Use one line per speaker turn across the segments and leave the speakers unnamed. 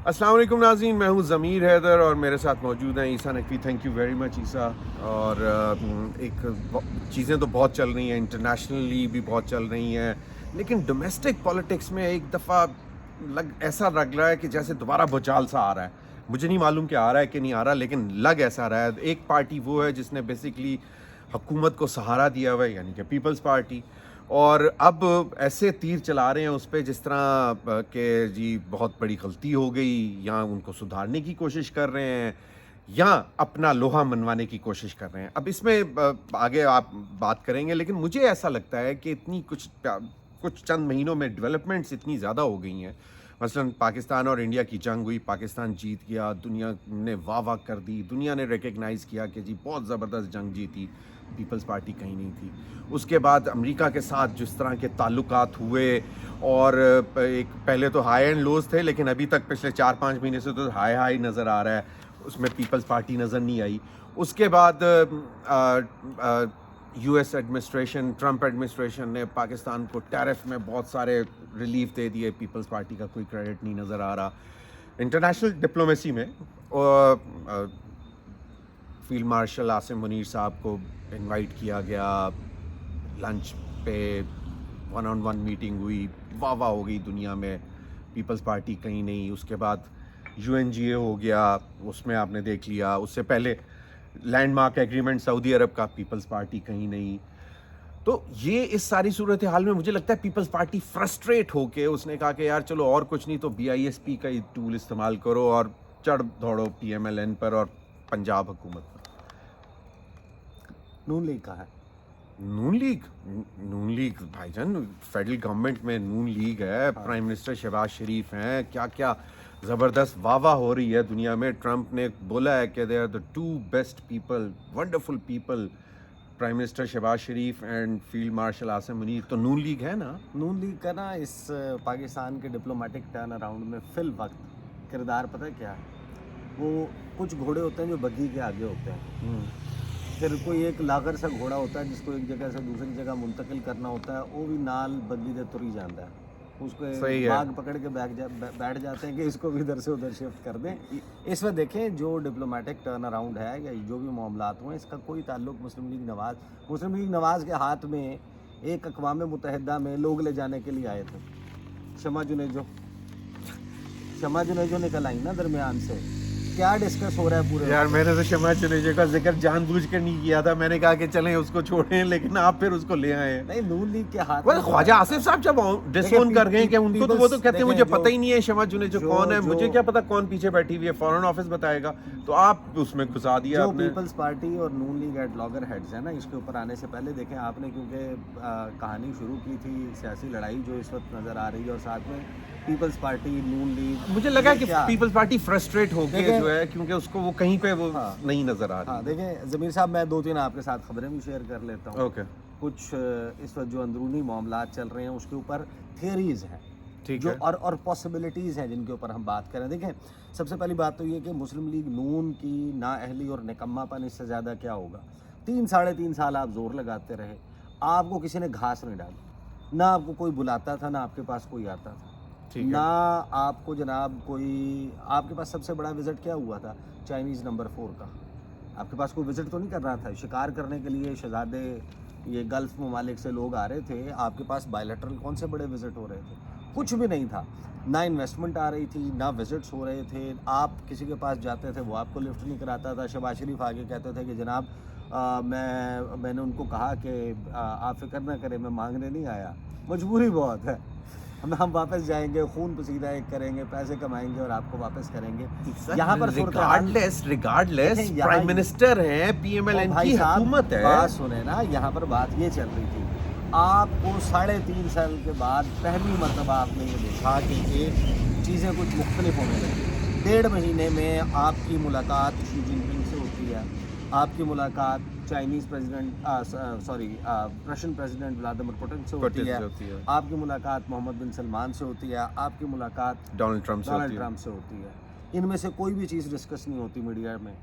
السلام علیکم ناظرین، میں ہوں ضمیر حیدر اور میرے ساتھ موجود ہیں Isa Naqvi. Thank you very much Isa. اور ایک چیزیں تو بہت چل رہی ہیں، انٹرنیشنلی بھی بہت چل رہی ہیں، لیکن ڈومیسٹک پالیٹکس میں ایک دفعہ ایسا لگ رہا ہے کہ جیسے دوبارہ بھوچال سا آ رہا ہے. مجھے نہیں معلوم کہ آ رہا ہے کہ نہیں آ رہا، لیکن لگ ایسا رہا ہے. ایک پارٹی وہ ہے جس نے بیسکلی حکومت کو سہارا دیا ہوا ہے، یعنی کہ پیپلز پارٹی، اور اب ایسے تیر چلا رہے ہیں اس پہ جس طرح کہ جی بہت بڑی غلطی ہو گئی، یا ان کو سدھارنے کی کوشش کر رہے ہیں یا اپنا لوہا منوانے کی کوشش کر رہے ہیں. اب اس میں آگے آپ بات کریں گے، لیکن مجھے ایسا لگتا ہے کہ اتنی کچھ چند مہینوں میں ڈیولپمنٹس اتنی زیادہ ہو گئی ہیں. مثلا پاکستان اور انڈیا کی جنگ ہوئی، پاکستان جیت گیا، دنیا نے واہ واہ کر دی، دنیا نے ریکگنائز کیا کہ جی بہت زبردست جنگ جیتی، پیپلز پارٹی کہیں نہیں تھی. اس کے بعد امریکہ کے ساتھ جس طرح کے تعلقات ہوئے، اور ایک پہلے تو ہائی اینڈ لوز تھے، لیکن ابھی تک پچھلے 4-5 مہینے سے تو ہائی نظر آ رہا ہے، اس میں پیپلز پارٹی نظر نہیں آئی. اس کے بعد U S administration, Trump administration نے پاکستان کو ٹیرف میں بہت سارے ریلیف دے دیے، پیپلز پارٹی کا کوئی کریڈٹ نہیں نظر آ رہا. انٹرنیشنل ڈپلومیسی میں فیلڈ مارشل عاصم منیر صاحب کو انوائٹ کیا گیا لنچ پہ، 1-on-1 میٹنگ ہوئی، واہ واہ ہو گئی دنیا میں، پیپلز پارٹی کہیں نہیں. اس کے بعد UNGA ہو گیا، اس میں آپ نے دیکھ لیا. اس سے پہلے لینڈ مارک ایگریمنٹ سعودی عرب کا، پیپلز پارٹی کہیں نہیں. تو یہ اس ساری صورتحال میں مجھے لگتا ہے پیپلز پارٹی فرسٹریٹ ہو کے اس نے کہا کہ یار چلو اور کچھ نہیں تو BISP کا ہی ٹول استعمال کرو اور چڑھ دوڑو PMLN پر اور پنجاب حکومت پر.
نون لیگ کا ہے،
نون لیگ بھائی جان، فیڈرل گورنمنٹ میں نون لیگ ہے، پرائم منسٹر شہباز شریف ہیں، کیا کیا زبردست واہ واہ ہو رہی ہے دنیا میں. ٹرمپ نے بولا ہے کہ they are the 2 best people, wonderful people, prime minister Shehbaz Sharif and field marshal Asim Munir. تو نون لیگ ہے نا.
نون لیگ کا نا اس پاکستان کے ڈپلومیٹک ٹرن اراؤنڈ میں فی الوقت کردار پتہ کیا ہے؟ وہ کچھ گھوڑے ہوتے ہیں جو بگھی کے آگے ہوتے ہیں، پھر کوئی ایک لاغر سا گھوڑا ہوتا ہے جس کو ایک جگہ سے دوسری جگہ منتقل کرنا ہوتا ہے، وہ بھی نال بگھی دے تری جاتا ہے، اس کو باغ پکڑ کے بیٹھ جاتے ہیں کہ اس کو بھی ادھر سے ادھر شفٹ کر دیں. اس میں دیکھیں جو ڈپلومیٹک ٹرن اراؤنڈ ہے یا جو بھی معاملات ہوئے، اس کا کوئی تعلق مسلم لیگ نواز کے ہاتھ میں ایک اقوام متحدہ میں لوگ لے جانے کے لیے آئے تھے. شمع جنیجو نکل آئی نا درمیان سے. کیا ڈسکس ہو رہا ہے پورے؟
یار میں نے تو شمع جنیجو کا ذکر جان بوجھ کر نہیں کیا تھا، میں نے کہا کہ چلیں اس کو چھوڑیں، لیکن آپ پھر اس کو لے آئے.
نہیں، نون لیگ کے ہاتھ
میں خواجہ آصف صاحب جب ڈسون کر گئے کہ ان کو تو وہ تو کہتے ہیں مجھے پتہ ہی نہیں ہے شمع جنیجو کون ہے، مجھے کیا پتا کون پیچھے بیٹھی ہوئی ہے، فورن آفس بتائے گا. تو آپ اس میں گھسا دیا آپ نے.
پیپلز پارٹی اور Noon league at logger heads ہے نا، اس کے اوپر آنے سے پہلے دیکھیں آپ نے، کیونکہ کہانی شروع کی تھی سیاسی لڑائی جو اس وقت نظر آ رہی ہے، اور ساتھ میں پیپلز پارٹی، نون لیگ.
مجھے لگا کہ پیپلز پارٹی فرسٹریٹ ہو گئی جو ہے، کیونکہ اس کو وہ کہیں پہ وہ نہیں نظر آ رہی.
دیکھیں ضمیر صاحب، میں 2-3 آپ کے ساتھ خبریں بھی شیئر کر لیتا ہوں.
اوکے.
کچھ اس وقت جو اندرونی معاملات چل رہے ہیں اس کے اوپر تھیوریز ہیں
جو
اور پاسبلٹیز ہیں جن کے اوپر ہم بات کریں. دیکھیں سب سے پہلی بات تو یہ کہ مسلم لیگ نون کی نااہلی اور نکما پن اس سے زیادہ کیا ہوگا. 3-3.5 سال آپ زور لگاتے رہے، آپ کو کسی نے گھاس نہیں ڈالی، نہ آپ کو کوئی بلاتا تھا، نہ آپ کے پاس کوئی آتا تھا، نہ آپ کو جناب کوئی، آپ کے پاس سب سے بڑا وزٹ کیا ہوا تھا؟ چائنیز نمبر 4 کا. آپ کے پاس کوئی وزٹ تو نہیں کر رہا تھا، شکار کرنے کے لیے شہزادے یہ گلف ممالک سے لوگ آ رہے تھے. آپ کے پاس بائیلیٹرل کون سے بڑے وزٹ ہو رہے تھے؟ کچھ بھی نہیں تھا. نہ انویسٹمنٹ آ رہی تھی، نہ وزٹس ہو رہے تھے. آپ کسی کے پاس جاتے تھے وہ آپ کو لفٹ نہیں کراتا تھا. شہباز شریف آگے کہتے تھے کہ جناب میں نے ان کو کہا کہ آپ فکر نہ کریں، میں مانگنے نہیں آیا، مجبوری بہت ہے، ہم واپس جائیں گے، خون پسینہ ایک کریں گے، پیسے کمائیں گے اور آپ کو واپس کریں گے. یہاں پر
ریگارڈلیس پرائم منسٹر ہیں، PMLN کی حکومت ہے.
بات سنیں نا، یہاں پر بات یہ چل رہی تھی، آپ کو 3.5 سال کے بعد پہلی مرتبہ آپ نے یہ دیکھا کہ چیزیں کچھ مختلف ہونے لگی. 1.5 مہینے میں آپ کی ملاقات شی جن پنگ سے ہوتی ہے، آپ کی ملاقات Chinese Russian president Vladimir Putin سے ہوتی ہے، آپ کی ملاقات محمد بن سلمان سے ہوتی ہے، آپ کی ملاقات
ڈونلڈ ٹرمپ
سے ہوتی ہے. ان میں سے کوئی بھی چیز ڈسکس نہیں ہوتی میڈیا میں،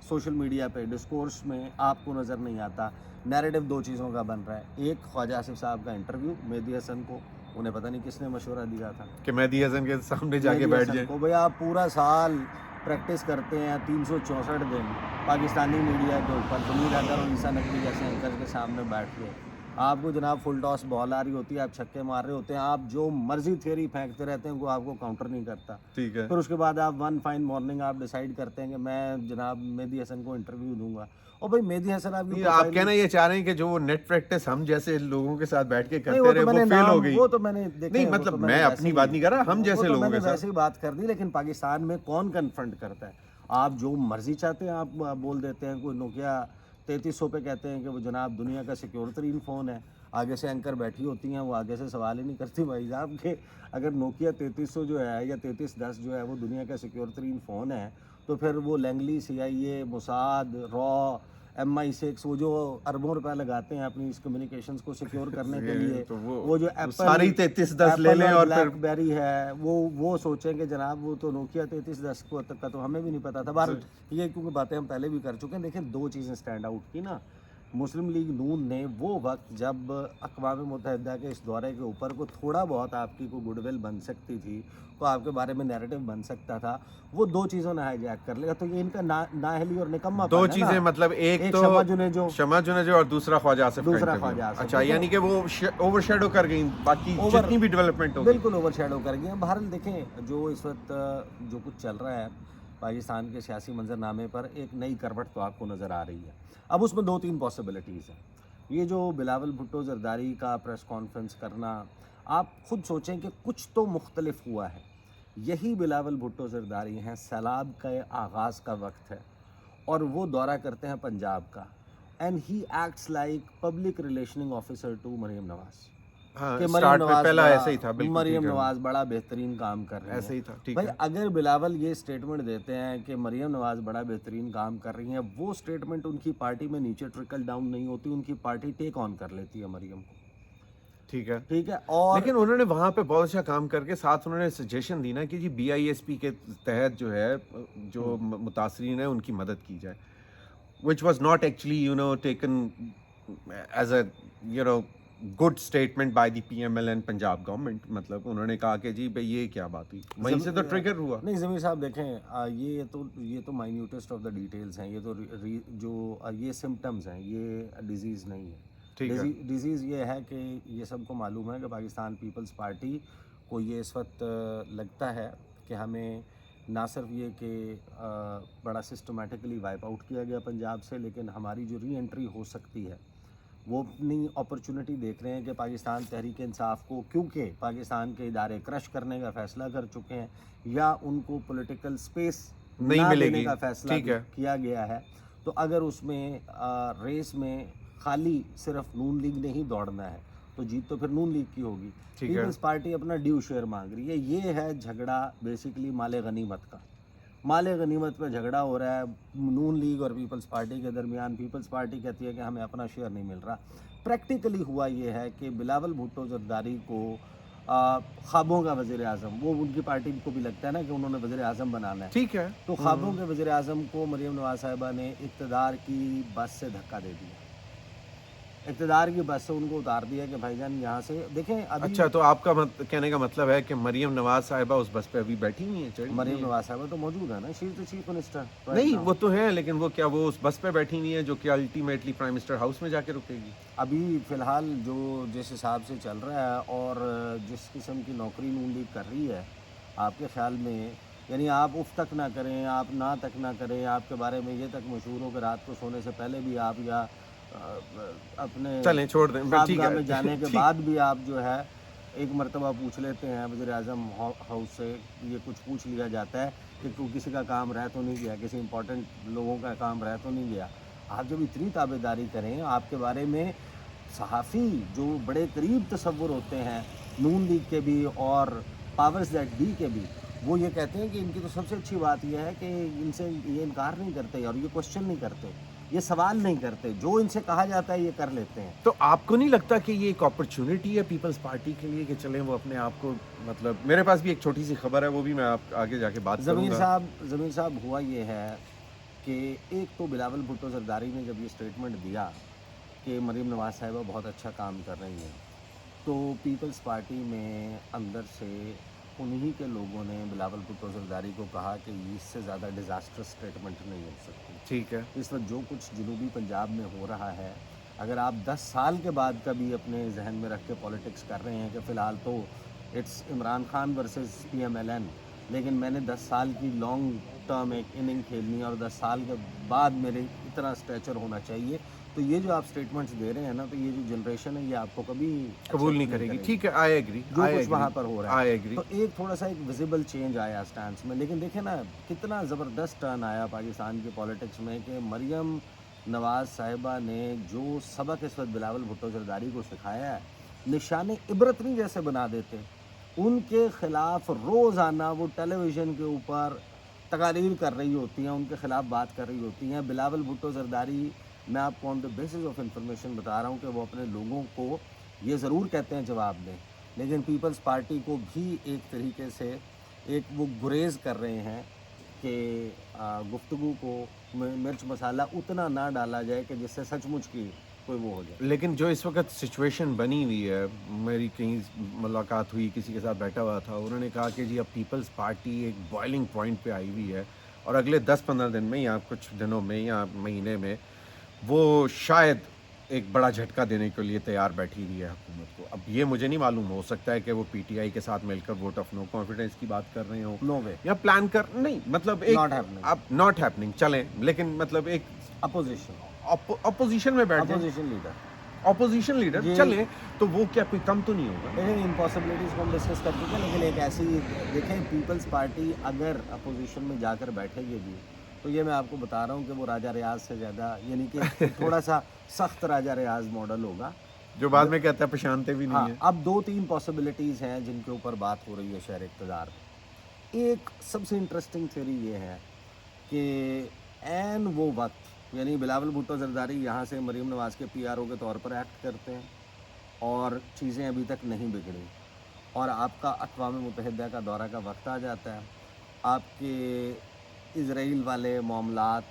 سوشل میڈیا پہ ڈسکورس میں آپ کو نظر نہیں آتا. نیریٹو 2 چیزوں کا بن رہا ہے. ایک خواجہ آصف صاحب کا انٹرویو مہدی حسن کو उन्हें पता नहीं किसने मशवरा दिया था
कि मेहदी हसन के सामने जाके
मेहदी
बैठ
हसन
जाए।
को। भाई आप पूरा साल प्रैक्टिस करते हैं 364 दिन पाकिस्तानी मीडिया के ऊपर, जमीर हैदर और ईसा नकवी जैसे एंकर के सामने बैठ के, आपको जनाब फुल टॉस बॉल आ रही होती है, आप छक्के मार रहे होते हैं, आप जो मर्जी थियरी फेंकते रहते हैं, वो आपको काउंटर नहीं करता।
ठीक है।
फिर उसके बाद आप वन फाइन मॉर्निंग आप डिसाइड करते हैं कि मैं जनाब मेहदी हसन को इंटरव्यू दूंगा। और भाई मेहदी हसन आपकी
ये आप कहना ये चाह रहे हैं कि जो वो नेट प्रैक्टिस हम जैसे लोगों के साथ बैठ के
नहीं,
करते रहे वो फेल हो गई?
वो तो मैंने देखे,
नहीं
वो
मतलब
तो
मैं
मैंने
अपनी
वैसे
बात
ही-
नहीं कर रहा, हम
वो
जैसे
तो
लोगों
मैंने
के साथ।
वैसे ही बात कर दी, लेकिन पाकिस्तान में कौन कन्फ्रंट करता है? आप जो मर्जी चाहते हैं आप बोल देते हैं। कोई नोकिया 3300 पे कहते हैं कि वो जनाब दुनिया का सिक्योर तरीन फ़ोन है, आगे से एंकर बैठी होती हैं, वो आगे से सवाल ही नहीं करती भाई साहब कि अगर नोकिया 3300 जो है या 3310 जो है वो दुनिया का सिक्योर तरीन फ़ोन है, तो फिर वो Langley, CIA, Mossad, raw, MI6 वो जो अरबों रुपए लगाते हैं अपनी इस कम्युनिकेशंस को सिक्योर करने के लिए,
तो
वो जो एप्पल
सारी 3310 ले लें और फिर
ब्लैकबेरी है, वो सोचें कि जनाब वो तो नोकिया 3310 को तक का तो हमें भी नहीं पता था। बार ये क्योंकि बातें हम पहले भी कर चुके हैं। देखिए दो चीज़ें स्टैंड आउट की ना, मुस्लिम लीग नून ने वो वक्त जब अक़वाम मुत्तहिदा के इस दौरे के ऊपर को थोड़ा बहुत आपकी कोई गुडविल बन सकती थी, तो आपके बारे में नैरेटिव बन सकता था, वो दो चीज़ों ने हाईजैक कर लिया। तो ये इनका नाअहली और निकम्मा
दो चीजें, मतलब एक तो शमा जुनेजो और दूसरा ख्वाजा आसिफ का
दूसरा
इंटरव्यू।
ख्वाजा आसिफ,
अच्छा,
ठीक है।
यानी कि वो ओवरशैडो कर गई बाकी जितनी भी डेवलपमेंट होगी।
बिल्कुल ओवरशैडो कर गई हैं। बहरहाल देखें जो इस वक्त जो कुछ चल रहा है पाकिस्तान के सियासी मंजरनामे पर, एक नई करवट तो आपको नज़र आ रही है। अब उसमें दो तीन पॉसिबिलिटीज़ हैं। ये जो बिलावल भुट्टो जरदारी का प्रेस कॉन्फ्रेंस करना, आप खुद सोचें कि कुछ तो मुख्तलिफ हुआ है। यही बिलावल भुट्टो जरदारी हैं, सैलाब के आगाज़ का वक्त है और वो दौरा करते हैं पंजाब का, and he acts like public relationing officer to Maryam Nawaz.
हाँ,
कि
स्टार्ट में पहला ऐसे ही था, बिल्कुल
मरीम
ठीक है।
नवाज बड़ा बेहतरीन काम कर रही है।
ऐसे ही था, ठीक
भाई
है।
अगर बिलावल ये स्टेटमेंट देते हैं कि मरीम नवाज बड़ा बेहतरीन काम कर रही हैं, वो स्टेटमेंट उनकी पार्टी में नीचे ट्रिकल डाउन नहीं होती, उनकी पार्टी टेक ऑन कर लेती है मरीम को।
ठीक है।
ठीक है। और
लेकिन उन्होंने वहाँ पे बहुत अच्छा काम करके साथ उन्होंने सजेशन दी ना कि जी BISP के तहत जो है जो मुतासरीन है उनकी मदद की जाए, which was not actually taken as a good statement by the PML and Punjab government. मतलब उन्होंने कहा कि जी भाई ये क्या बात हुई, वहीं से तो ट्रिगर हुआ।
नहीं ज़मीर साहब देखें, ये तो माइन्यूटेस्ट ऑफ द डिटेल्स हैं। ये तो जो ये सिम्टम्स हैं, ये डिजीज़ नहीं है।
ठीक है।
डिजीज़ ये है कि ये सबको मालूम है कि पाकिस्तान पीपल्स पार्टी को ये इस वक्त लगता है कि हमें ना सिर्फ ये कि बड़ा सिस्टमेटिकली वाइप आउट किया गया पंजाब से, लेकिन हमारी जो री एंट्री हो सकती है वो अपनी अपॉर्चुनिटी देख रहे हैं कि पाकिस्तान तहरीक इंसाफ को, क्योंकि पाकिस्तान के इदारे क्रश करने का फ़ैसला कर चुके हैं या उनको पॉलिटिकल स्पेस
नहीं
ना
मिलेगी,
देने का फ़ैसला
ठीक है।
किया गया है, तो अगर उसमें रेस में खाली सिर्फ नून लीग ने ही दौड़ना है तो जीत तो फिर नून लीग की होगी।
ठीक है।
पीपल्स पार्टी अपना ड्यू शेयर मांग रही है। ये है झगड़ा बेसिकली माले गनीमत का। माले गनीमत पे झगड़ा हो रहा है नून लीग और पीपल्स पार्टी के दरमियान। पीपल्स पार्टी कहती है कि हमें अपना शेयर नहीं मिल रहा। प्रैक्टिकली हुआ ये है कि बिलावल भुट्टो जरदारी को ख्वाबों का वज़ीर आज़म, वो उनकी पार्टी को भी लगता है ना कि उन्होंने वज़ीर आज़म बनाना है,
ठीक है।
तो ख्वाबों के वज़ीर आज़म को मरीम नवाज़ साहिबा ने इक़्तिदार की बस से धक्का दे दिया। इक़्तिदार की बस से उनको उतार दिया कि भाईजान यहाँ से देखें। अभी
अच्छा, तो आपका कहने का मतलब है कि मरीम नवाज साहिबा उस बस पे अभी बैठी हुई हैं, चढ़ी हुई
मरीम
हैं?
नवाज़ साहिबा तो मौजूद है ना, she is the chief minister.
नहीं वो तो है, लेकिन वो क्या वो उस बस पे बैठी हुई है जो कि अल्टीमेटली प्राइम मिनिस्टर हाउस में जाके रुकेगी?
अभी फ़िलहाल जो जिस हिसाब से चल रहा है और जिस किस्म की नौकरी नून लीग कर रही है, आपके ख्याल में, यानी आप उफ तक ना करें, आप ना तक ना करें, आपके बारे में ये तक मशहूर हो कि रात को सोने से पहले भी आप या अपने
चलें छोड़ दें, ठीक
ख्वाबगाह
है।
में जाने के
ठीक।
बाद भी आप जो है एक मरतबा पूछ लेते हैं वज़ीर आज़म हाउस से, ये कुछ पूछ लिया जाता है कि किसी का काम रह तो नहीं गया, किसी इंपॉर्टेंट लोगों का काम रह तो नहीं गया। आप जब इतनी ताबेदारी करें, आपके बारे में सहाफ़ी जो बड़े करीब तसव्वुर होते हैं नून लीग के भी और पावर्स दैट बी के भी, वो ये कहते हैं कि इनकी तो सबसे अच्छी बात यह है कि इनसे ये इनकार नहीं करते और ये क्वेश्चन नहीं करते, ये सवाल नहीं करते, जो इनसे कहा जाता है ये कर लेते हैं।
तो आपको नहीं लगता कि ये एक अपॉर्चुनिटी है पीपल्स पार्टी के लिए कि चलें वो अपने आप को, मतलब मेरे पास भी एक छोटी सी खबर है, वो भी मैं आप आगे जाके बात करूंगा।
ज़मीर साहब हुआ ये है कि एक तो बिलावल भुट्टो जरदारी ने जब ये स्टेटमेंट दिया कि मरीम नवाज़ साहिबा बहुत अच्छा काम कर रही हैं, तो पीपल्स पार्टी में अंदर से उन्हीं के लोगों ने बिलावल भुट्टो जरदारी को कहा कि इससे ज़्यादा डिज़ास्टर्स स्टेटमेंट नहीं हो सकती।
ठीक है।
इस वक्त जो कुछ जनूबी पंजाब में हो रहा है, अगर आप 10 साल के बाद का भी अपने जहन में रख के पॉलिटिक्स कर रहे हैं कि फ़िलहाल तो it's Imran Khan versus PMLN, लेकिन मैंने 10 साल की लॉन्ग टर्म एक इनिंग खेलनी है और 10 साल के बाद मेरे इतना स्ट्रेचर होना चाहिए, तो ये जो आप स्टेटमेंट्स दे रहे हैं ना, तो ये जो जनरेशन है ये आपको कभी
कबूल नहीं करेगी। ठीक है, आई एग्री,
जो कुछ वहाँ पर हो रहा
आई
है।
एग्री।
तो एक थोड़ा सा एक विजिबल चेंज आया स्टैंड में, लेकिन देखें ना कितना ज़बरदस्त टर्न आया पाकिस्तान की पॉलिटिक्स में कि मरियम नवाज़ साहिबा ने जो सबक इस वक्त बिलावल भुट्टो जरदारी को सिखाया है, निशाने इबरत नहीं जैसे बना देते। उनके ख़िलाफ़ रोज़ाना वो टेलीविज़न के ऊपर तकारीर कर रही होती हैं, उनके ख़िलाफ़ बात कर रही होती हैं। बिलावल भुट्टो जरदारी, मैं आपको on the basis of information बता रहा हूँ कि वो अपने लोगों को ये ज़रूर कहते हैं जवाब दें, लेकिन पीपल्स पार्टी को भी एक तरीके से एक वो गुरेज कर रहे हैं कि गुफ्तगू को मिर्च मसाला उतना ना डाला जाए कि जिससे सचमुच की कोई वो हो जाए।
लेकिन जो इस वक्त सिचुएशन बनी हुई है, मेरी कहीं मुलाकात हुई, किसी के साथ बैठा हुआ था, उन्होंने कहा कि जी अब पीपल्स पार्टी एक बॉइलिंग पॉइंट पे आई हुई है और अगले 10-15 दिन में या कुछ दिनों में या महीने में वो शायद एक बड़ा झटका देने के लिए तैयार बैठी हुई है हुकूमत को। अब ये मुझे नहीं मालूम, हो सकता है कि वो PTI के साथ मिलकर वोट ऑफ नो कॉन्फिडेंस की बात कर रहे हो,
नो वे,
या प्लान कर, नहीं मतलब एक
Not happening.
अब नॉट हैपनिंग चलें, लेकिन मतलब एक अपोजिशन में बैठ जाए,
अपोजिशन लीडर,
ऑपोजिशन लीडर चले, तो वो क्या कोई कम तो नहीं होगा?
लेकिन इम्पॉसिबिलिटीज़ को हम डिस्कस कर चुके हैं, लेकिन एक ऐसी देखें, पीपल्स पार्टी अगर अपोजिशन में जाकर बैठेगी भी, तो ये मैं आपको बता रहा हूँ कि वो राजा रियाज से ज़्यादा, यानी कि थोड़ा सा सख्त राजा रियाज मॉडल होगा,
जो बाद में कहता है पहचानते भी नहीं
हाँ।
है।
अब 2-3 पॉसिबिलिटीज़ हैं जिनके ऊपर बात हो रही है शहर इक़्तिदार में। एक सबसे इंटरेस्टिंग थ्योरी ये है कि ऐन वो वक्त, यानी बिलावल भुट्टो जरदारी यहाँ से मरीम नवाज़ के PRO के तौर पर एक्ट करते हैं और चीज़ें अभी तक नहीं बिगड़ी, और आपका अक़वाम मुत्तहिदा का दौरा का वक्त आ जाता है, आपके इज़राइल वाले मामलात,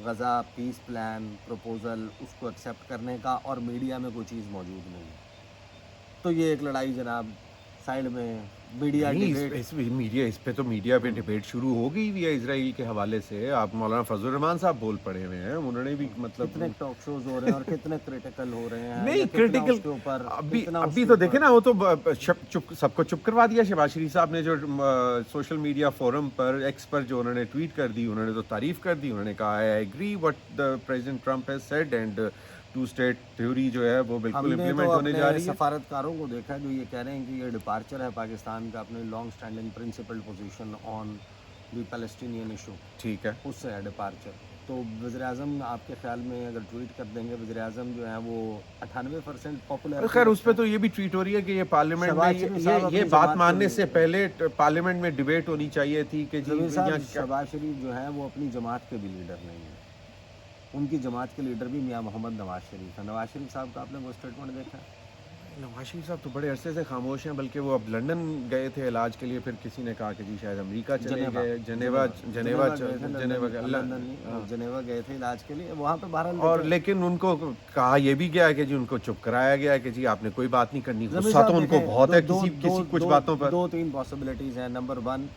गज़ा पीस प्लान प्रपोज़ल, उसको एक्सेप्ट करने का, और मीडिया में कोई चीज़ मौजूद नहीं है। तो ये एक लड़ाई जनाब साइड में मीडिया डिबेट,
इस पे तो मीडिया पे डिबेट शुरू हो गई हुई है इजराइल के हवाले से। आप मौलाना फजल रहमान साहब बोल पड़े हुए हैं, उन्होंने भी मतलब
कितने टॉक शोज हो रहे हैं और कितने क्रिटिकल हो रहे हैं,
नहीं
या कितना
क्रिटिकल
उसके ऊपर,
अभी
कितना
अभी
उसके
तो
ऊपर।
देखे ना, वो तो सबको चुप करवा दिया शहबाज शरीफ साहब ने, जो सोशल मीडिया फोरम पर एक्स पर जो उन्होंने ट्वीट कर दी, उन्होंने तो तारीफ कर दी, उन्होंने कहा I agree what the president Trump has said and two state theory जो है वो बिल्कुल इम्प्लीमेंट होने जा रही है।
सफारतकारों को देखा जो ये कह रहे हैं कि ये डिपार्चर है पाकिस्तान का अपने long standing principle position on the Palestinian issue,
ठीक है,
उससे है डिपार्चर। तो वज़ीर-ए-आज़म आपके ख्याल में अगर ट्वीट कर देंगे, वज़ीर-ए-आज़म जो है वो 98% पॉपुलर,
खैर उस पर तो ये भी ट्वीट हो रही है कि ये पार्लियामेंट में ये बात मानने से पहले पार्लियामेंट में डिबेट होनी चाहिए थी कि जी
शहबाज शरीफ जो है वो अपनी जमात के भी लीडर नहीं है, उनकी जमात के लीडर भी मियां मोहम्मद नवाज शरीफ है। नवाज शरीफ साहब का आपने वो स्टेटमेंट देखा?
नवाज शरीफ साहब तो बड़े अरसे से खामोश हैं, बल्कि वो अब लंदन गए थे इलाज के लिए, फिर किसी ने कहा कि जी शायद अमेरिका चले गए, जनेवा
गए थे इलाज के लिए, वहाँ पे बहरहाल।
और लेकिन उनको कहा ये भी गया है कि जी उनको चुप कराया गया है कि जी आपने कोई बात नहीं करनी। गुस्सा तो उनको बहुत है किसी कुछ बातों पर।
2-3 पॉसिबिलिटीज़ हैं। नंबर 1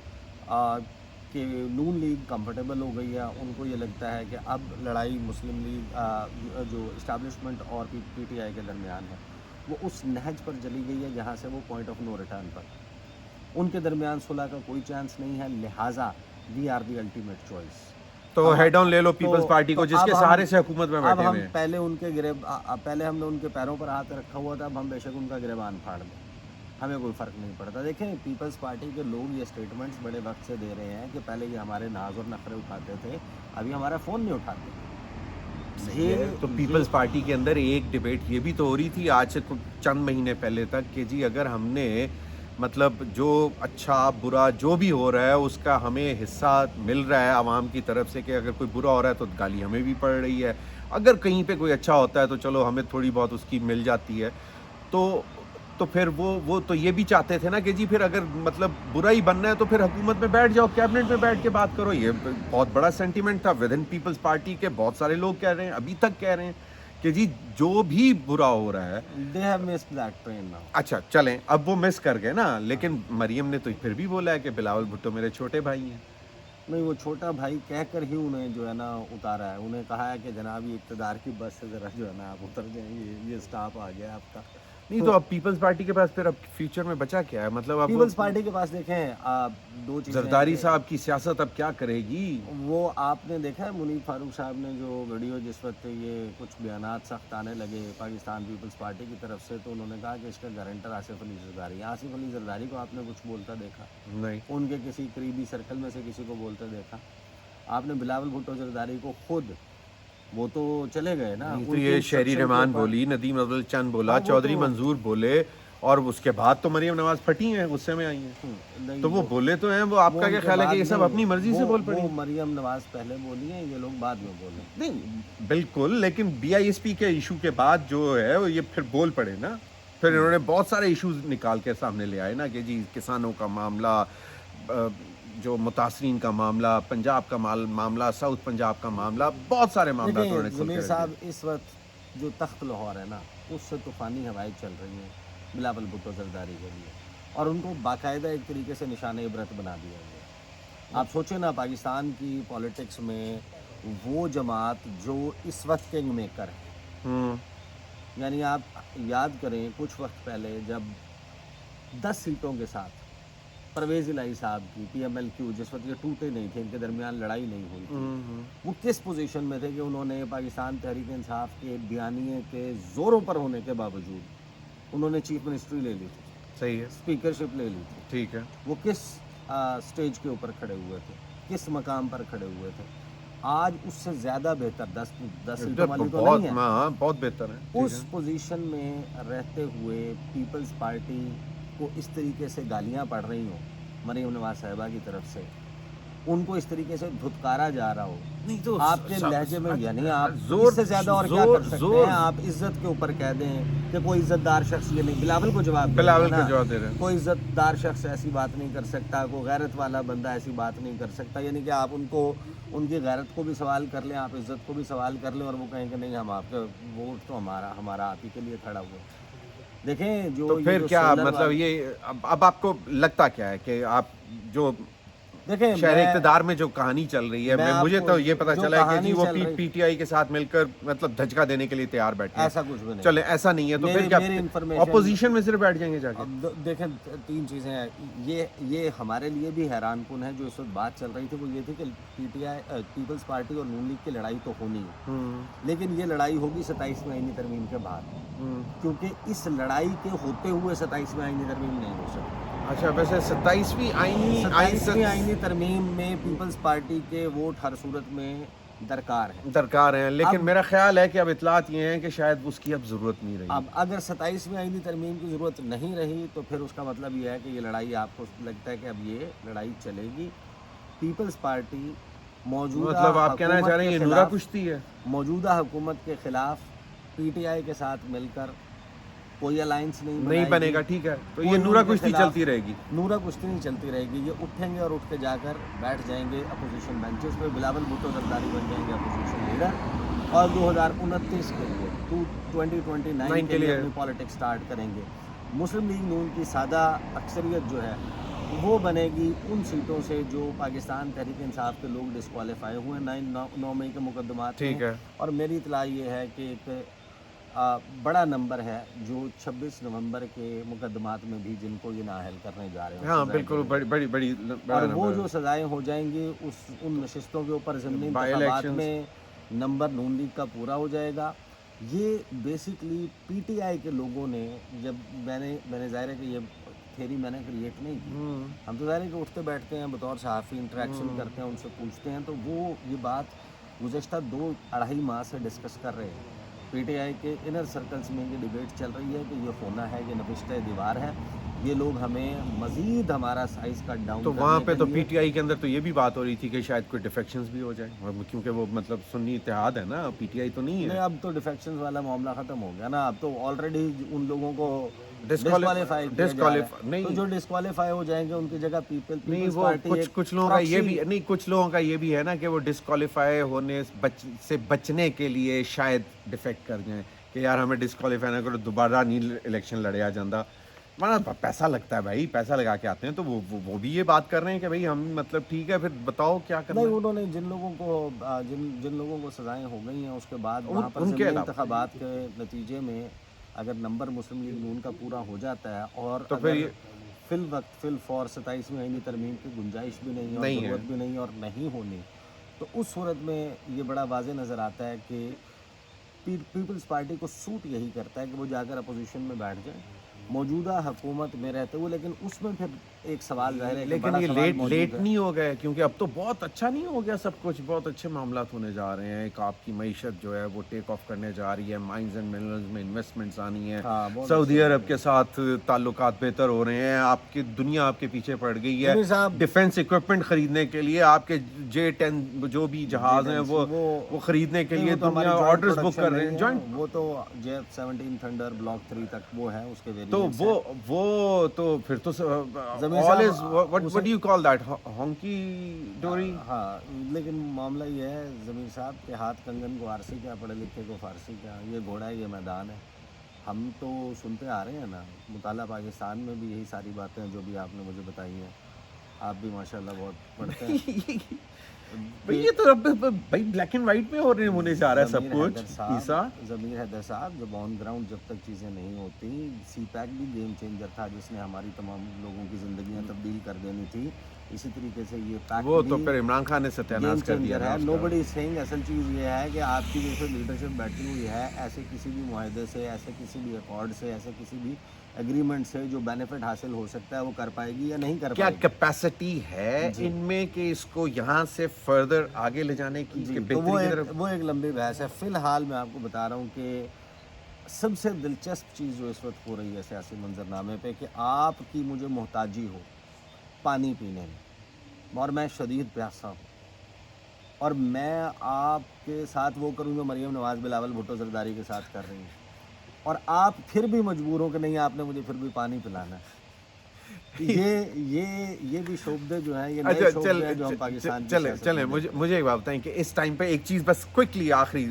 कि नून लीग कंफर्टेबल हो गई है, उनको ये लगता है कि अब लड़ाई मुस्लिम लीग जो इस्टेब्लिशमेंट और PTI के दरमियान है वो उस नहज पर चली गई है जहाँ से वो पॉइंट ऑफ नो रिटर्न पर, उनके दरमियान सुलह का कोई चांस नहीं है, लिहाजा we are the ultimate choice.
तो हेड ऑन ले लो पीपल्स पार्टी को, जिसके सहारे से हुकूमत में बैठे हुए हैं।
पहले हमने उनके पैरों पर हाथ रखा हुआ था, अब हम बेशक उनका गिरबान फाड़ दें, हमें कोई फ़र्क नहीं पड़ता। देखें पीपल्स पार्टी के लोग ये स्टेटमेंट्स बड़े वक्त से दे रहे हैं कि पहले ये हमारे नाज और नखरे उठाते थे, अभी हमारा फ़ोन नहीं उठाते।
ये तो पीपल्स पार्टी के अंदर एक डिबेट ये भी तो हो रही थी आज से चंद महीने पहले तक कि जी अगर हमने मतलब जो अच्छा बुरा जो भी हो रहा है उसका हमें हिस्सा मिल रहा है आवाम की तरफ से, कि अगर कोई बुरा हो रहा है तो गाली हमें भी पड़ रही है, अगर कहीं पे कोई अच्छा होता है तो चलो हमें थोड़ी बहुत उसकी मिल जाती है। तो फिर वो तो ये भी चाहते थे ना कि जी फिर अगर मतलब बुरा ही बनना है तो फिर हुकूमत में बैठ जाओ, कैबिनेट में बैठ के बात करो। ये बहुत बड़ा सेंटीमेंट था विद इन पीपल्स पार्टी के, बहुत सारे लोग कह रहे हैं, अभी तक कह रहे हैं کہ جی جو بھی برا ہو رہا ہے
They have missed that train now.
اچھا چلیں اب وہ مس کر گئے نا, لیکن مریم نے تو پھر بھی بولا ہے کہ بلاول بھٹو میرے چھوٹے بھائی ہیں.
نہیں, وہ چھوٹا بھائی کہہ کر ہی انہیں جو ہے نا اتارا ہے. انہیں کہا ہے کہ جناب یہ اقتدار کی بس سے ذرا جو ہے نا آپ اتر جائیں, یہ اسٹاپ آ گیا آپ کا.
نہیں تو اب پیپلز پارٹی کے پاس پھر اب فیوچر میں بچا کیا ہے, مطلب اب
پیپلز پارٹی کے پاس دیکھیں دو چیزیں.
زرداری صاحب کی سیاست اب کیا کرے گی؟
وہ آپ نے دیکھا ہے منیب فاروق صاحب نے جو ویڈیو جس وقت یہ کچھ بیانات سخت آنے لگے پاکستان پیپلز پارٹی کی طرف سے, تو انہوں نے کہا کہ اس کا گارنٹر آصف علی زرداری. آصف علی زرداری کو آپ نے کچھ بولتا دیکھا؟
نہیں.
ان کے کسی قریبی سرکل میں سے کسی کو بولتے دیکھا؟ آپ نے بلاول بھٹو زرداری کو خود, وہ تو چلے گئے نا,
تو یہ شہری رحمان بولی, ندیم اول چند بولا, چودھری منظور بولے, اور اس کے بعد تو مریم نواز پھٹی ہیں, غصے میں آئی ہیں, تو وہ بولے تو ہیں. وہ آپ کا کیا خیال ہے کہ یہ سب اپنی مرضی سے بول پڑی؟
وہ مریم نواز پہلے بولی ہیں, یہ لوگ بعد میں بولے.
نہیں بالکل, لیکن بی آئی ایس پی کے ایشو کے بعد جو ہے یہ پھر بول پڑے نا. پھر انہوں نے بہت سارے ایشوز نکال کے سامنے لے آئے نا کہ جی کسانوں کا معاملہ, جو متاثرین کا معاملہ, پنجاب کا معاملہ, ساؤتھ پنجاب کا معاملہ, بہت سارے معاملات انہوں نے کھول
ضمیر
کے
صاحب اس وقت جو تخت لاہور ہے نا اس سے طوفانی ہوائیں چل رہی ہیں بلاول بھٹو زرداری کے لیے, اور ان کو باقاعدہ ایک طریقے سے نشان عبرت بنا دیا گیا. آپ سوچیں نا پاکستان کی پولیٹکس میں وہ جماعت جو اس وقت کنگ میکر ہے, یعنی آپ یاد کریں کچھ وقت پہلے جب 10 سیٹوں کے ساتھ پرویز الہی صاحب کی پی ایم ایل کیو, جس وقت یہ ٹوٹے نہیں تھے, ان کے درمیان لڑائی نہیں ہوئی تھی, وہ کس پوزیشن میں تھے کہ انہوں نے پاکستان تحریک انصاف کے بیانیے کے زوروں پر ہونے کے باوجود انہوں نے چیف منسٹری لے لی تھی,
صحیح ہے,
اسپیکرشپ لے لی تھی.
ٹھیک ہے.
وہ کس سٹیج کے اوپر کھڑے ہوئے تھے, کس مقام پر کھڑے ہوئے تھے؟ آج اس سے زیادہ بہتر 10 سیٹوں والی تو نہیں ہے,
بہت بہتر ہے.
اس پوزیشن میں رہتے ہوئے پیپلز پارٹی کو اس طریقے سے گالیاں پڑ رہی ہوں مریم نواز صاحبہ کی طرف سے, ان کو اس طریقے سے دھتکارا جا رہا ہو,
نہیں تو
آپ کے لہجے میں, یعنی آپ اس سے زیادہ اور کیا کر سکتے ہیں؟ آپ عزت کے اوپر کہہ دیں کہ کوئی عزت دار شخص, یہ نہیں, بلاول کو جواب دے رہے ہیں, کوئی عزت دار شخص ایسی بات نہیں کر سکتا, کوئی غیرت والا بندہ ایسی بات نہیں کر سکتا. یعنی کہ آپ ان کو, ان کی غیرت کو بھی سوال کر لیں, آپ عزت کو بھی سوال کر لیں, اور وہ کہیں کہ نہیں ہم آپ کے ووٹ تو ہمارا آپ ہی کے لیے کھڑا ہوا. دیکھیں جو,
تو پھر کیا مطلب یہ اب آپ کو لگتا کیا ہے کہ آپ جو
دیکھیں
شہر اقتدار میں جو کہانی چل رہی ہے, مجھے تو یہ پتا چلا ہے کہ جی وہ پی ٹی آئی کے ساتھ مل کر مطلب دھچکا دینے کے لیے تیار بیٹھے ہیں.
ایسا کچھ بھی نہیں.
چلے ایسا نہیں ہے تو پھر کیا اپوزیشن میں صرف بیٹھ جائیں گے جا کے؟
دیکھیں 3 چیزیں ہیں, یہ ہمارے لیے بھی حیران کن ہے. جو اس وقت بات چل رہی تھی وہ یہ تھی کہ P T I People's Party اور نون لیگ کی لڑائی تو ہونی ہے, لیکن یہ لڑائی ہوگی 27ویں آئینی ترمیم کے بعد, کیونکہ اس لڑائی کے ہوتے ہوئے 27ویں آئینی ترمیم نہیں ہو سکتی.
اچھا, ویسے 27ویں
آئینی ترمیم میں پیپلز پارٹی کے ووٹ ہر صورت میں
درکار ہیں, لیکن میرا خیال ہے کہ اب اطلاعات یہ ہیں کہ شاید اس کی اب ضرورت نہیں رہی.
اب اگر 27ویں آئینی ترمیم کی ضرورت نہیں رہی تو پھر اس کا مطلب یہ ہے کہ یہ لڑائی, آپ کو لگتا ہے کہ اب یہ لڑائی چلے گی. پیپلز پارٹی موجودہ,
مطلب آپ کہنا چاہ رہے ہیں یہ نورا کشتی ہے,
موجودہ حکومت کے خلاف پی ٹی آئی کے ساتھ مل کر کوئی الائنس نہیں
بنے گا. ٹھیک ہے, تو یہ نورا کشتی چلتی رہے گی.
نورا کشتی نہیں چلتی رہے گی, یہ اٹھیں گے اور اٹھ کے جا کر بیٹھ جائیں گے اپوزیشن بینچز پہ. بلاول بھٹو زرداری بن جائیں گے اپوزیشن لیڈر, اور 2029 کے لیے 2029 کے لیے اپنی پالیٹکس سٹارٹ کریں گے. مسلم لیگ نون کی سادہ اکثریت جو ہے وہ بنے گی ان سیٹوں سے جو پاکستان تحریک انصاف کے لوگ ڈسکوالیفائی ہوئے 9 مئی کے مقدمات میں. اور میری اطلاع یہ ہے کہ ایک بڑا نمبر ہے جو 26 نومبر کے مقدمات میں بھی جن کو یہ نااہل کرنے جا رہے ہیں.
ہاں بالکل, بڑی
اور وہ جو سزائیں ہو جائیں گی ان نشستوں کے اوپر ضمنی انتخابات میں نمبر نون لیگ کا پورا ہو جائے گا. یہ بیسکلی پی ٹی آئی کے لوگوں نے, جب میں نے ظاہر ہے کہ یہ تھیری میں نے کریٹ نہیں کی, ہم تو ظاہر ہے کہ اٹھتے بیٹھتے ہیں بطور صحافی, انٹریکشن کرتے ہیں, ان سے پوچھتے ہیں, تو وہ یہ بات گزشتہ 2-2.5 ماہ سے ڈسکس کر رہے ہیں. پی ٹی آئی کے انر سرکلز میں یہ ڈیبیٹ چل رہی ہے کہ یہ ہونا ہے, یہ نوشتہ دیوار ہے, یہ لوگ ہمیں مزید ہمارا سائز کٹ ڈاؤن.
تو وہاں پہ تو پی ٹی آئی کے اندر تو یہ بھی بات ہو رہی تھی کہ شاید کوئی ڈیفیکشنز بھی ہو جائیں, کیونکہ وہ مطلب سنی اتحاد ہے نا, پی ٹی آئی تو نہیں ہے.
اب تو ڈیفیکشنز والا معاملہ ختم ہو گیا نا, اب تو آلریڈی ان لوگوں کو
नहीं,
तो जो डिस्क्वालीफाई हो जाएंगे उनकी जगह
नहीं
पीपल्स
वो
पार्टी
कुछ लोगों का ये भी नहीं, कुछ लोगों का ये भी है ना कि वो डिस्क्वालीफाई होने से बचने के लिए शायद डिफेक्ट कर जाएं कि यार हमें डिस्क्वालीफाई ना करो, दोबारा नहीं इलेक्शन लड़या जाता। माना पैसा लगता है भाई, पैसा लगा के आते हैं, तो वो भी ये बात कर रहे हैं कि भाई हम मतलब ठीक है, फिर बताओ क्या करना
नहीं,
है।
उन्होंने जिन लोगों को सजाएं हो गई हैं उसके बाद वहाँ पर
उनके
ज़िमनी
अलावा
इंतखाबात के नतीजे में अगर नंबर मुस्लिम लीग नून का पूरा हो जाता है और
तो फिर
अगर फिल फॉर 27वीं आईनी तरमीम की गुंजाइश भी नहीं है और
नहीं है।
ज़रूरत भी नहीं और नहीं होनी, तो उस सूरत में ये बड़ा वाज़े नज़र आता है कि पीपल्स पार्टी को सूट यही करता है कि वो जाकर अपोजिशन में बैठ जाए मौजूदा हुकूमत में रहते हुए। लेकिन उसमें फिर एक सवाल जाहिर है कि
लेकिन
बड़ा
ये
सवाल मौजूद
लेट
है।
नहीं हो गए, क्योंकि अब तो बहुत अच्छा नहीं हो गया सब कुछ, बहुत अच्छे मामलात होने जा रहे हैं। एक आपकी मईशत जो है वो टेक ऑफ करने जा रही है, माइंस एंड मिनरल्स में इन्वेस्टमेंट्स आनी है,
हाँ, बहुत
सऊदी
अच्छी
अरब के साथ ताल्लुकात बेहतर हो रहे हैं, आपकी दुनिया आपके पीछे पड़ गई है
जमीर साहब,
डिफेंस इक्विपमेंट खरीदने के लिए। आपके J-10 जो भी जहाज हैं वो खरीदने के
नहीं,
लिए
वो तो
दुनिया
हमारी joint
ऑर्डर्स बुक
production
कर रहे
नहीं
हैं,
है,
जॉइंट।
वो तो JF-17 थंडर ब्लॉक 3 तक वो है, उसके
तो
वेरिएंट्स हैं।
वो तो फिर तो
जमीर
ऑल इज
साहब,
what do you call that, hunky dory.
हाँ, लेकिन मामला ये है ज़मीर साहब के हाथ कंगन को आरसी क्या, पढ़े लिखे को फारसी क्या, ये घोड़ा है, ये मैदान है। हम तो सुनते आ रहे हैं ना, मुताला पाकिस्तान में भी यही सारी बातें जो भी आपने मुझे बताई हैं, आप भी माशाल्लाह बहुत पढ़ते हैं।
भाई ये तो अब भाई ब्लैक एंड व्हाइट में होने जा रहा है सब कुछ। ईसा
ज़मीर हैदर साहब, जब ऑन ग्राउंड जब तक चीज़ें नहीं होती, CPAC भी गेम चेंजर था जिसने हमारी तमाम लोगों की ज़िंदगियां तब्दील कर देनी थी। इसी तरीके से ये पैक
वो तो
भी
फिर इमरान खान ने
गेम
सत्यानाश कर दिया
चेंजर
ना
है।
उसका।
नोबडी सेइंग, असल चीज़ ये है कि आपकी जैसे लीडरशिप बैठी हुई है, ऐसे किसी भी मुआहदे से, ऐसे किसी भी अकॉर्ड से, ऐसे किसी भी एग्रीमेंट से जो बेनिफिट हासिल हो सकता है वो कर पाएगी या नहीं कर
क्या
पाएगी।
कैपेसिटी है इनमें कि इसको यहाँ से फर्दर आगे ले जाने की,
जी,
कि
तो
बेहतरी की तरफ?
वो एक लंबी बहस है। फ़िलहाल मैं आपको बता रहा हूँ कि सबसे दिलचस्प चीज़ जो इस वक्त हो रही है सियासी मंजरनामे पे कि आपकी मुझे मोहताजी हो पानी पीने में, और मैं शदीद प्यासा हूँ, और मैं आपके साथ वो करूँ जो मरियम नवाज़ बिलावल भुट्टो जरदारी के साथ कर रही हैं, और आप फिर भी मजबूर हो कि नहीं आपने मुझे फिर भी पानी पिलाना है। ये भी शोबदे जो हैं, ये नए
अच्छा
शोबदे हैं जो हम पाकिस्तान की
चले
सियासत
चले
में
मुझे एक बात बताएं कि इस टाइम पे एक चीज़ बस क्विकली आखिरी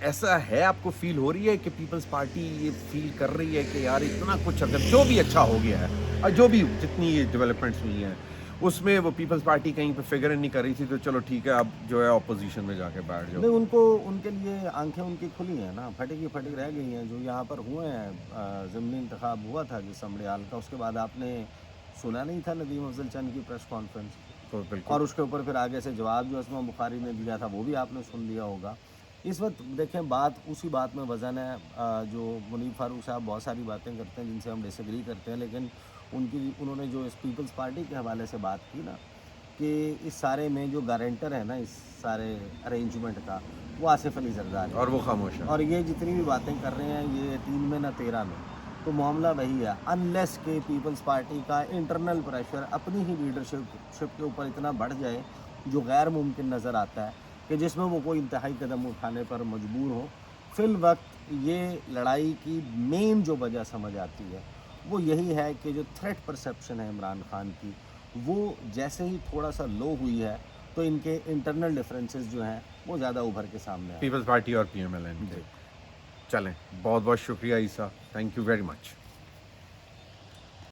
ऐसा है, आपको फील हो रही है कि पीपल्स पार्टी ये फील कर रही है कि यार इतना कुछ अगर जो भी अच्छा हो गया है और जो भी जितनी ये डेवलपमेंट्स हुई हैं उसमें वो पीपल्स पार्टी कहीं पे फिगर नहीं कर रही थी, तो चलो ठीक है अब जो है अपोजिशन में जाके बैठ जाओ।
नहीं, उनको उनके लिए आंखें उनकी खुली हैं ना, फटी की फटी रह गई हैं। जो यहाँ पर हुए हैं, ज़िमनी इंतखाब हुआ था जिस अम्बड़ियाल का, उसके बाद आपने सुना नहीं था नदीम अफजल चंद की प्रेस कॉन्फ्रेंस,
तो बिल्कुल
और उसके ऊपर फिर आगे से जवाब जो असमा बुखारी ने दिया था वो भी आपने सुन लिया होगा। इस वक्त देखें, बात उसी बात में वज़न है। जो मुनीर फारूक साहब बहुत सारी बातें करते हैं जिनसे हम डिसएग्री करते हैं, लेकिन उन्होंने जो इस पीपल्स पार्टी के हवाले से बात की ना कि इस सारे में जो गारंटर है ना इस सारे अरेंजमेंट का, वो आसिफ अली जरदारी है,
और वो खामोश है।
और ये जितनी भी बातें कर रहे हैं ये 3 में ना 13 में, तो मामला वही है। अनलेस के पीपल्स पार्टी का इंटरनल प्रेशर अपनी ही लीडरशिप के ऊपर इतना बढ़ जाए जो गैर मुमकिन नज़र आता है कि जिसमें वो कोई इंतहाई कदम उठाने पर मजबूर हो। फिल वक्त ये लड़ाई की मेन जो वजह समझ आती है वो यही है कि जो थ्रेट परसेप्शन है इमरान खान की, वो जैसे ही थोड़ा सा लो हुई है तो इनके इंटरनल डिफरेंसेस जो हैं वो ज़्यादा उभर के सामने आए।
पीपल्स पार्टी और PMLN के। चलें, बहुत बहुत शुक्रिया ईसा, थैंक यू वेरी मच।